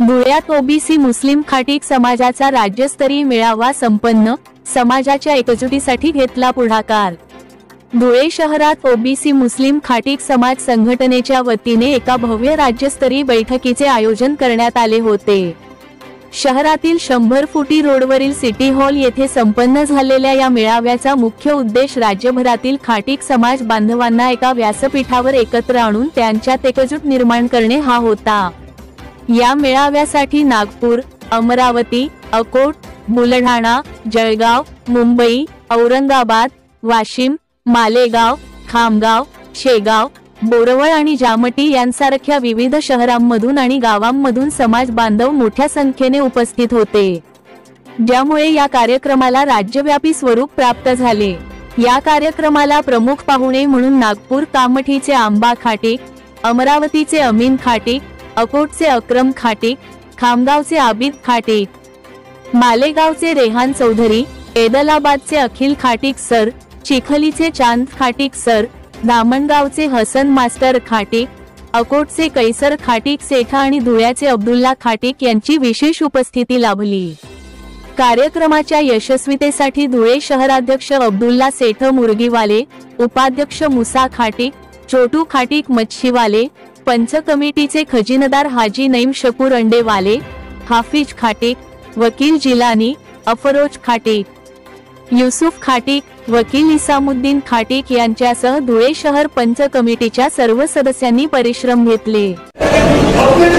धुळ्यात ओबीसी मुस्लिम खाटीक समाजाचा राज्यस्तरीय मेळावा संपन्न, समाजाच्या एकजुटीसाठी घेतला पुढाकार। धुळे शहरात ओबीसी मुस्लिम खाटीक समाज संघटनेच्या वतीने एका भव्य राज्यस्तरीय बैठकीचे आयोजन करण्यात आले होते। शहरातील 100 फुटी रोडवरील सिटी हॉल येथे संपन्न झालेल्या या मेळाव्याचा मुख्य उद्देश राज्यभरातील खाटीक समाज बांधवांना एका व्यासपीठावर एकत्र आणून त्यांच्यात एकजूट निर्माण करणे हा होता। या मेळाव्यासाठी नागपूर, अमरावती, अकोट, बुलढाणा, जळगाव, मुंबई, औरंगाबाद, वाशिम, मालेगाव, खामगाव, शेगाव, बोरवळ आणि जामठी यांसारख्या विविध शहरांमधून आणि गावांमधून समाज बांधव मोठ्या संख्येने उपस्थित होते, ज्यामुळे या कार्यक्रमाला राज्यव्यापी स्वरूप प्राप्त झाले। या कार्यक्रमाला प्रमुख पाहुणे म्हणून नागपूर कामठीचे आंबा खाटीक, अमरावतीचे अमीन खाटीक, अकोटचे अक्रम खाटीक, खामगावचे आबिद खाटीक, मालेगावचे रेहान चौधरी, ऐदलाबादचे अखिल खाटीक सर, चिखलीचे चांद खाटीक सर, दामणगावचे हसन मास्टर खाटीक, अकोटचे कैसर खाटीक सेठा आणि धुळ्याचे अब्दुल्ला खाटीक यांची विशेष उपस्थिती लाभली। कार्यक्रमाच्या यशस्वीतेसाठी धुळे शहराध्यक्ष अब्दुल्ला सेठ मुर्गीवाले, उपाध्यक्ष मुसा खाटीक, छोटू खाटीक मच्छीवाले, पंच कमिटीचे खजिनदार हाजी नईम शकूर अंडेवाले, हाफिज खाटीक, वकील जिलानी, अफरोज खाटीक, युसुफ खाटीक, वकील इसामुद्दीन खाटीक यांच्यासह धुळे शहर पंच कमिटीच्या सर्व सदस्यांनी परिश्रम घेतले। आपली